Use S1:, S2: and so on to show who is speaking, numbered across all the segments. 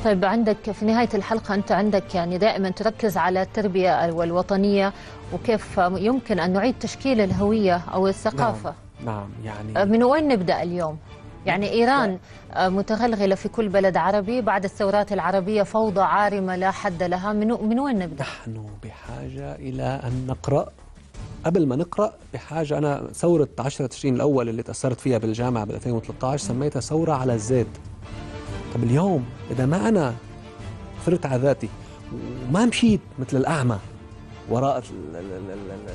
S1: طيب عندك في نهاية الحلقة أنت عندك يعني دائما تركز على التربية والوطنية وكيف يمكن أن نعيد تشكيل الهوية أو الثقافة.
S2: نعم يعني
S1: من وين نبدأ اليوم؟ يعني إيران متغلغلة في كل بلد عربي بعد الثورات العربية، فوضى عارمة لا حد لها، من وين نبدأ؟
S2: نحن بحاجة إلى أن نقرأ. قبل ما نقرأ بحاجة، أنا ثورة 10 تشرين الأول اللي تأثرت فيها بالجامعة بال 2013 سميتها ثورة على الزيت. طب اليوم إذا ما أنا صرت على ذاتي وما مشيت مثل الأعمى وراء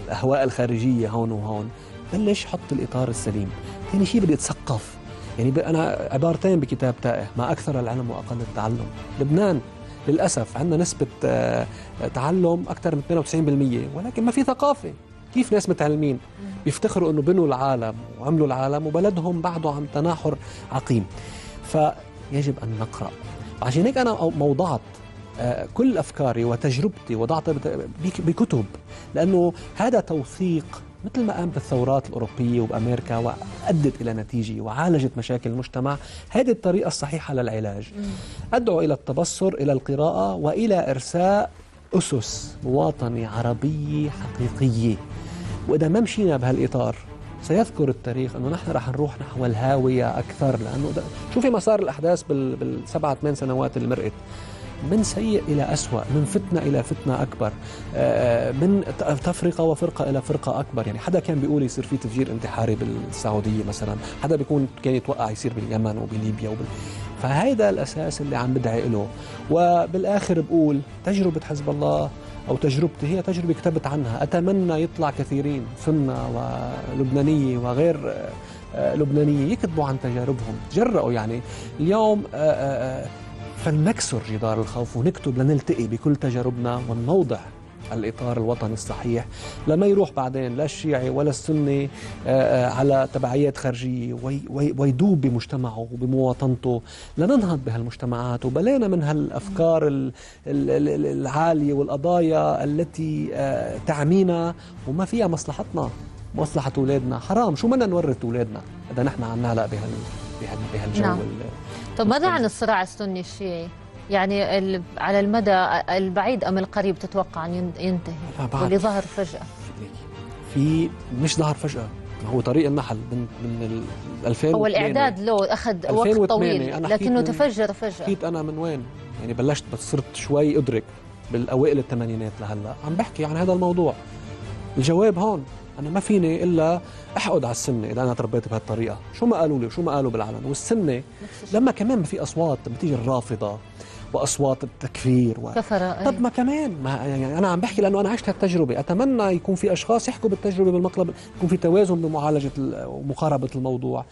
S2: الأهواء الخارجية هون وهون، بلش حط الإطار السليم. ثاني شيء بدي أتثقف. يعني أنا عبارتين بكتاب تائه: ما أكثر العلم وأقل التعلم. لبنان للأسف عندنا نسبة تعلم أكثر من 92%، ولكن ما في ثقافة. كيف ناس متعلمين بيفتخروا أنه بنوا العالم وعملوا العالم وبلدهم بعده عم تناحر عقيم؟ فيجب أن نقرأ. عشان هيك أنا موضعت كل أفكاري وتجربتي وضعتها بكتب، لأنه هذا توثيق مثل ما قام بالثورات الأوروبية وبأمريكا وأدت إلى نتيجة وعالجت مشاكل المجتمع. هذه الطريقة الصحيحة للعلاج. أدعو إلى التبصر، إلى القراءة، وإلى إرساء أسس مواطنة عربية حقيقية. وإذا ما مشينا بهالإطار سيذكر التاريخ أنه نحن رح نروح نحو الهاوية أكثر. لأنه شوفي مسار الأحداث بالسبعة 8 سنوات اللي مرقت، من سيء إلى أسوأ، من فتنة إلى فتنة أكبر، من تفرقة وفرقة إلى فرقة أكبر. يعني حدا كان بيقول يصير في تفجير انتحاري بالسعودية مثلا، حدا كان يتوقع يصير باليمن وبليبيا فهيدا الأساس اللي عم بدعي له. وبالآخر بقول تجربة حزب الله أو تجربتي هي تجربة كتبت عنها. أتمنى يطلع كثيرين سنة ولبنانية وغير لبنانية يكتبوا عن تجاربهم، تجرأوا. يعني اليوم فلنكسر جدار الخوف ونكتب لنلتقي بكل تجاربنا ونوضع الإطار الوطني الصحيح، لما يروح بعدين لا الشيعي ولا السني على تبعيات خارجية ويدوب بمجتمعه وبمواطنته. لننهض بهالمجتمعات وبلينا من هالأفكار العالية والقضايا التي تعمينا وما فيها مصلحتنا مصلحة أولادنا. حرام، شو بدنا نورث أولادنا إذا نحن عم نعلق بهالجو.
S1: نعم. طب ماذا عن الصراع السني الشيعي؟ يعني على المدى البعيد أم القريب تتوقع أن ينتهي؟ واللي ظهر فجأة.
S2: في مش ظهر فجأة، هو طريق النحل من 2008.
S1: هو الإعداد له أخذ وقت طويل لكنه تفجر فجأة.
S2: حكيت أنا من وين؟ يعني بلشت بس صرت شوي أدرك بالأوائل الثمانينات لهلا عم بحكي عن هذا الموضوع. الجواب هون، أنا ما فيني إلا أحقد على السنة إذا أنا تربيت بهالطريقة. شو ما قالوا لي وشو ما قالوا بالعلن. والسنة لما كمان في أصوات بتيجي الرافضة وأصوات التكفير طب ما كمان يعني أنا عم بحكي لأنه أنا عشت هالتجربة. أتمنى يكون في أشخاص يحكوا بالتجربة بالمقلب، يكون في توازن بمعالجة ومقاربة الموضوع.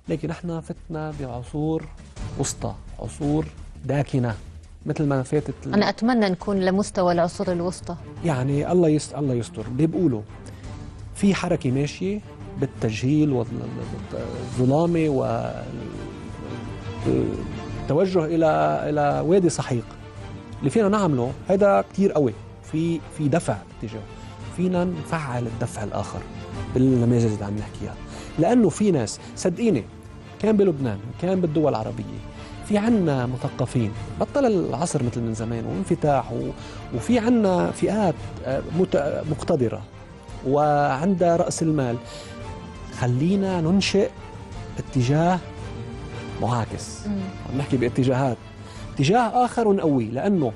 S2: لكن احنا فتنا بعصور وسطى، عصور داكنة مثل ما فاتت.
S1: أنا أتمنى نكون لمستوى العصور الوسطى.
S2: يعني الله يستر. بيقولوا في حركة ماشية بالتجهيل والظلامة والتوجه إلى وادي سحيق. اللي فينا نعمله هذا كتير قوي، في دفع اتجاه. فينا نفعل الدفع الآخر بالنماذج اللي عم نحكيها، لأنه في ناس صدقيني كان بلبنان وكان بالدول العربية في عنا مثقفين، بطل العصر مثل من زمان وانفتاح وفي عنا فئات مقتدرة وعندها رأس المال. خلينا ننشئ اتجاه معاكس. عم نحكي باتجاهات، اتجاه آخر ونقويه. لأنه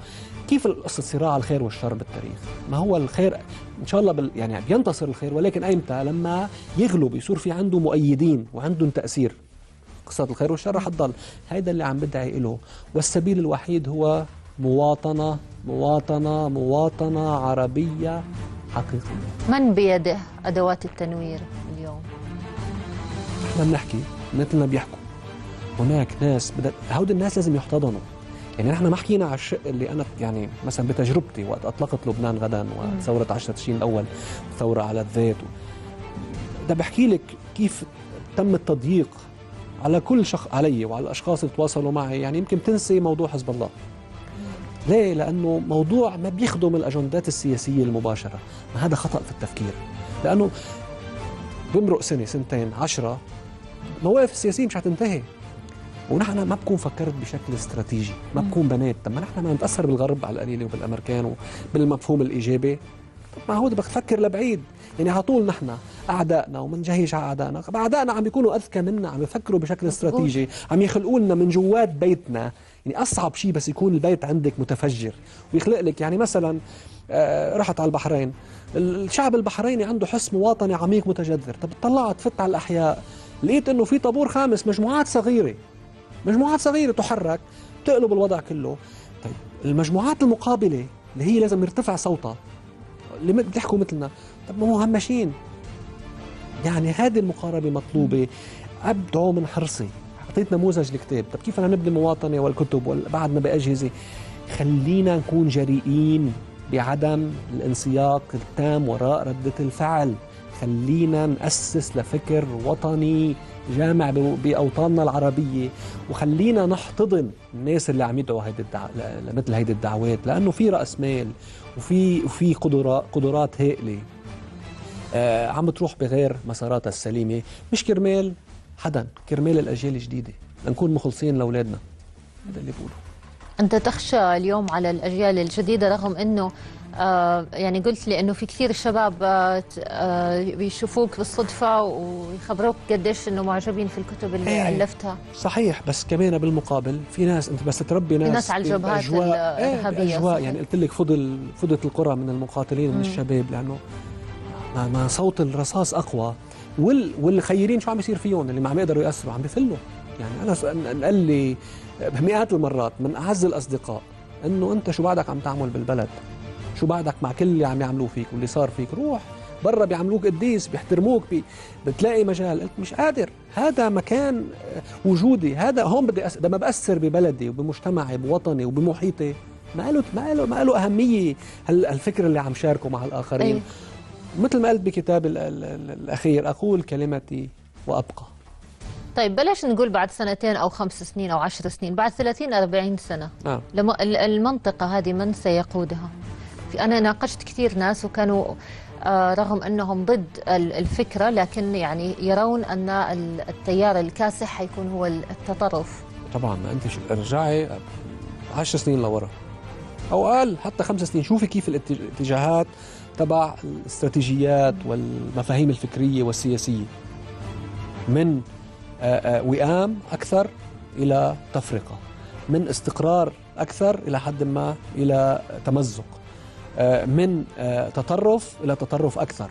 S2: كيف قصة صراع الخير والشر بالتاريخ؟ ما هو الخير إن شاء الله يعني بينتصر الخير، ولكن أيمتى؟ لما يغلب، يصير في عنده مؤيدين وعندهم تأثير. قصة الخير والشر رح تضل. هيدا اللي عم بدعي له. والسبيل الوحيد هو مواطنة عربية حقيقية.
S1: من بيده أدوات التنوير اليوم؟
S2: احنا بنحكي مثل ما بيحكوا. هناك ناس هود الناس لازم يحتضنوا. يعني نحن ما حكينا على الشق اللي أنا يعني مثلا بتجربتي وقت أطلقت لبنان غدا وثورة 10 تشرين الأول، ثورة على الذات. ده بحكي لك كيف تم التضييق على كل علي وعلى الأشخاص اللي تواصلوا معي. يعني يمكن تنسي موضوع حزب الله. ليه؟ لأنه موضوع ما بيخدم الأجندات السياسية المباشرة. ما هذا خطأ في التفكير، لأنه بمرق سنة 2 10 مواقف السياسية مش هتنتهي. ونحن ما بكون فكرت بشكل استراتيجي، ما بكون بنات. طب ما نحن ما نتاثر بالغرب على القليله وبالامريكان وبالمفهوم الايجابي. طب ما هو بدك تفكر لبعيد. يعني على طول نحن اعدائنا ومنجهش على اعدائنا، اعدائنا عم بيكونوا اذكى منا، عم يفكروا بشكل استراتيجي، عم يخلقوا لنا من جوات بيتنا. يعني اصعب شيء بس يكون البيت عندك متفجر ويخلق لك، يعني مثلا رحت على البحرين، الشعب البحريني عنده حس مواطني عميق متجذر. طب طلعت فت على الاحياء لقيت انه في طابور خامس، مجموعات صغيره، مجموعات صغيره تحرك تقلب الوضع كله. طيب المجموعات المقابله اللي هي لازم يرتفع صوتها، اللي بيحكوا مثلنا، طب ما هو همشين. يعني هذه المقاربه مطلوبه. ابدعوا من حرصي، اعطيت نموذج الكتاب. طب كيف بدنا نبني مواطنه والكتب بعدنا باجهزه؟ خلينا نكون جريئين بعدم الانسياق التام وراء ردة الفعل. خلينا نأسس لفكر وطني جامع بأوطاننا العربية، وخلينا نحتضن الناس اللي عم يدعوا لمثل هيدي الدعوات، لأنه في رأس مال وفي قدرات هائلة عم تروح بغير مساراتها السليمة، مش كرمال حدا، كرمال الأجيال الجديدة، لنكون مخلصين لأولادنا. هذا اللي بقوله.
S1: أنت تخشى اليوم على الأجيال الجديدة، رغم أنه يعني قلت لي أنه في كثير شباب بيشوفوك بالصدفة ويخبروك قديش أنه معجبين في الكتب اللي ألفتها.
S2: صحيح، بس كمان بالمقابل في ناس أنت بس تربي ناس
S1: على الجبهات الإرهابية.
S2: يعني قلت لك فضت القرى من المقاتلين ومن الشباب، لأنه ما صوت الرصاص أقوى. والخيرين شو عم يصير فيهم اللي ما عم يقدروا يأثروا؟ عم بفلوا. يعني أنا قال لي مئات المرات من أعز الأصدقاء إنه أنت شو بعدك عم تعمل بالبلد؟ شو بعدك مع كل اللي عم يعملوه فيك واللي صار فيك؟ روح برا بيعملوك قديس، بيحترموك، بتلاقي مجال. قلت مش قادر، هذا مكان وجودي، هذا هون بدي لما بأثر ببلدي وبمجتمعي بوطني وبمحيطي. ما له أهمية الفكر اللي عم شاركه مع الآخرين. أيوه. مثل ما قلت بكتاب الأخير، أقول كلمتي وأبقى.
S1: طيب بلاش نقول بعد 2 أو 5 سنين أو 10 سنين، بعد 30-40 سنة المنطقة هذه من سيقودها؟ أنا ناقشت كثير ناس وكانوا رغم أنهم ضد الفكرة، لكن يعني يرون أن التيار الكاسح حيكون هو التطرف.
S2: طبعا ما أنت ارجعي 10 سنين لورا أو أقل، حتى 5 سنين، شوفي كيف الاتجاهات تبع الاستراتيجيات والمفاهيم الفكرية والسياسية، من وئام أكثر إلى تفرقة، من استقرار أكثر إلى حد ما إلى تمزق، من تطرف إلى تطرف أكثر.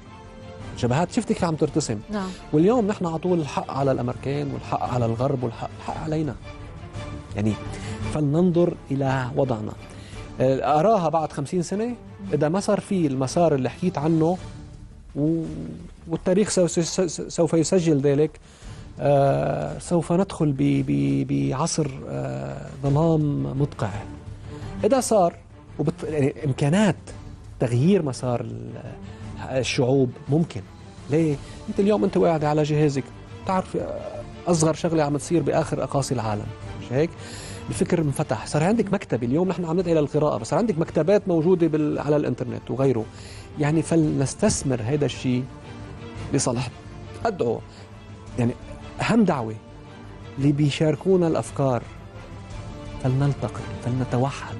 S2: جبهات شفتي كيف عم ترتسم.
S1: نعم.
S2: واليوم نحن على طول الحق على الأمريكان والحق على الغرب والحق علينا. يعني فلننظر إلى وضعنا، أراها بعد 50 سنة إذا ما صار فيه المسار اللي حكيت عنه، والتاريخ سوف يسجل ذلك. سوف ندخل بعصر ظلام مدقع. إذا صار يعني إمكانات تغيير مسار الشعوب ممكن. ليه؟ أنت اليوم أنت قاعد على جهازك تعرف أصغر شغلة عم تصير بآخر أقاصي العالم، مش هيك؟ الفكر انفتح، صار عندك مكتب. اليوم نحن عم ندعي للقراءة، بس صار عندك مكتبات موجودة على الإنترنت وغيره. يعني فلنستثمر هذا الشيء لصالح. أدعو يعني أهم دعوة اللي بيشاركونا الأفكار، فلنلتقي، فلنتوحد،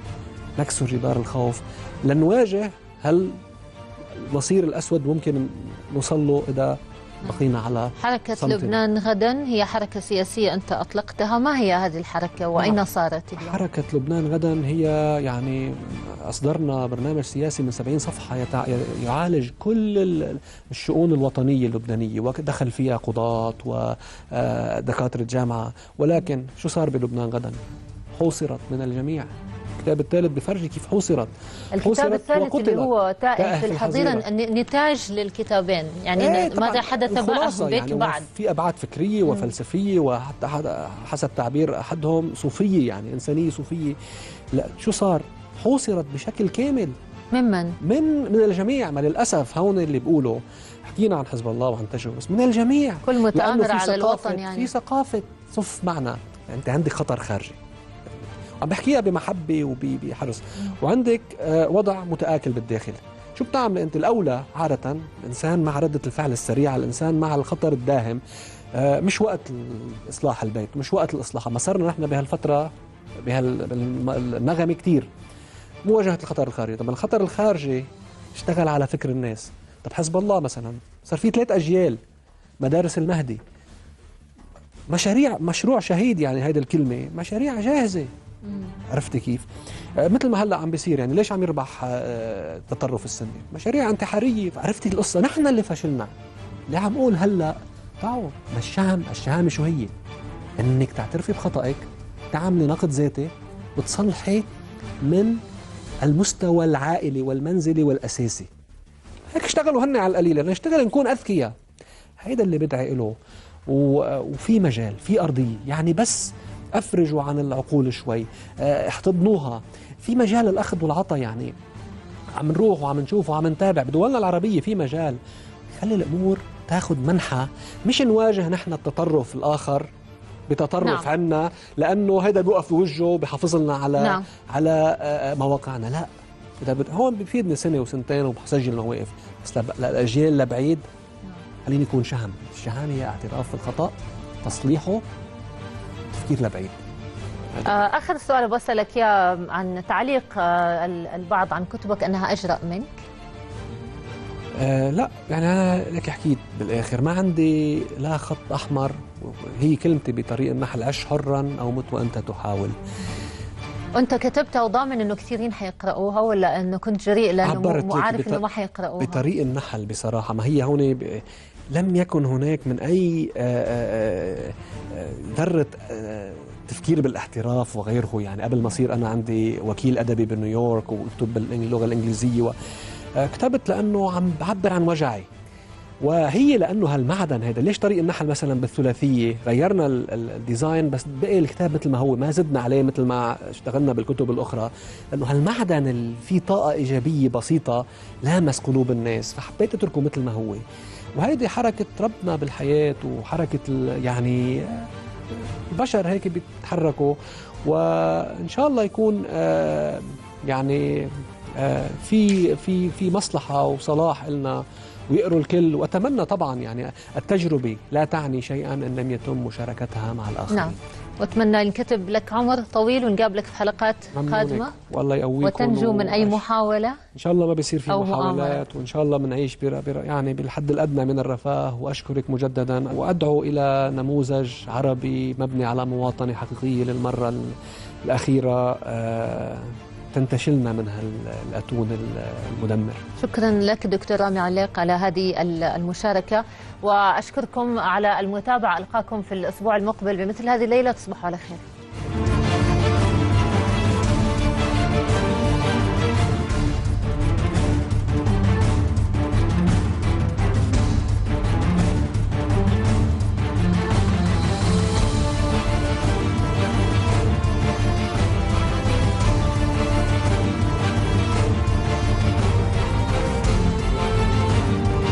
S2: نكسر جدار الخوف، لنواجه المصير الأسود ممكن نوصل له إذا بقينا على
S1: حركة
S2: صمتنا.
S1: لبنان غدا هي حركة سياسية أنت أطلقتها، ما هي هذه الحركة وأين صارت اليوم؟
S2: حركة لبنان غدا هي يعني أصدرنا برنامج سياسي من 70 صفحة يعالج كل الشؤون الوطنية اللبنانية، ودخل فيها قضاة ودكاترة جامعة. ولكن شو صار بلبنان غدا؟ حوصرت من الجميع. الكتاب الثالث بفرجي كيف حوصرت.
S1: الكتاب الثالث اللي هو تائه في الحظيرة نتاج للكتابين، يعني ماذا حدث معهم بك
S2: يعني بعد؟ في أبعاد فكرية وفلسفية، وحتى حسب تعبير أحدهم صوفية، يعني إنسانية صوفية. لا، شو صار؟ حوصرت بشكل كامل. من الجميع. ما للأسف هون اللي بيقولوا حكينا عن حزب الله وعن تجربة، بس من الجميع،
S1: كل متآمر على الوطن. يعني
S2: في ثقافة صف معنا، يعني أنت عندك خطر خارجي عم بحكيها بمحبة وبحرص، وعندك وضع متآكل بالداخل. شو بتعمل أنت؟ الأولى عادة الإنسان مع ردة الفعل السريعة، الإنسان مع الخطر الداهم، مش وقت إصلاح البيت، مش وقت الإصلاح. ما صرنا نحن بهالفترة بهالنغمة كتير مواجهة الخطر الخارجي. طب الخطر الخارجي اشتغل على فكر الناس. طب حزب الله مثلا صار في 3 أجيال، مدارس المهدي، مشروع شهيد، يعني هيدي الكلمة مشاريع جاهزة. عرفتي كيف؟ مثل ما هلا عم بيصير، يعني ليش عم يربح التطرف السني؟ مشاريع انتحارية. عرفتي القصة؟ نحن اللي فشلنا. اللي عم اقول هلا تعالوا الشهامة شو هي؟ انك تعترفي بخطأك، تعملي نقد ذاتي، بتصلحي من المستوى العائلي والمنزلي والأساسي. هيك اشتغلوا هن على القليلة، نشتغل نكون أذكياء. هيدا اللي بدعي له. وفي مجال، في أرضية، يعني بس أفرجوا عن العقول شوي، احتضنوها. في مجال الأخذ والعطاء، يعني عم نروح وعم نشوف وعم نتابع بدولنا العربية في مجال. خلي الأمور تاخذ منحى، مش نواجه نحن التطرف الآخر بتطرف عنا، لأنه هيدا بيوقف بوجهه بحافظ لنا على مواقعنا. لا، هون بفيدني سنة وسنتين وبسجل مواقف، بس للأجيال اللي بعيد خليني يكون شهم. الشهامة هي اعتراف بالخطأ، تصليحه، تفكير لبعيد.
S1: آخر سؤال بسألك إياه عن تعليق البعض عن كتبك أنها أجرأ منك.
S2: لا، يعني أنا لك حكيت بالآخر ما عندي لا خط أحمر. هي كلمتي بطريق النحل: عش حرا أو مت وأنت تحاول.
S1: وأنت كتبتها وضامن إنه كثيرين حيقرأوها، ولا إنه كنت جريء لأنه عارف إنه ما حيقرأوها؟
S2: بطريق النحل بصراحة. ما هي هون لم يكن هناك من أي ذرة تفكير بالاحتراف وغيره. يعني قبل ما أصير أنا عندي وكيل أدبي بنيويورك وأكتب باللغة الإنجليزية، كتبت لأنه عم بعبر عن وجعي. وهي لأنه هالمعدن هذا، ليش طريق النحل مثلا بالثلاثية غيرنا الديزاين بس بقي الكتاب مثل ما هو، ما زدنا عليه مثل ما اشتغلنا بالكتب الأخرى، لأنه هالمعدن اللي فيه طاقة إيجابية بسيطة لامس قلوب الناس، فحبيت أتركه مثل ما هو. وهيدي حركة ربنا بالحياة، وحركة يعني البشر هيك بيتحركوا. وإن شاء الله يكون يعني في مصلحة وصلاح لنا ويقروا الكل. وأتمنى طبعا، يعني التجربة لا تعني شيئا إن لم يتم مشاركتها مع الآخرين.
S1: نعم، وأتمنى ينكتب لك عمر طويل ونقابلك في حلقات قادمة،
S2: والله يقويكم،
S1: وتنجو من أي محاولة.
S2: إن شاء الله ما بيصير في محاولات، وإن شاء الله بنعيش يعني بالحد الأدنى من الرفاه. وأشكرك مجددا، وأدعو إلى نموذج عربي مبني على مواطنة حقيقية للمرة الأخيرة تنتشلنا من الأتون المدمر.
S1: شكرا لك دكتور رامي علاق على هذه المشاركة، وأشكركم على المتابعة. ألقاكم في الأسبوع المقبل بمثل هذه الليلة. تصبحوا على خير.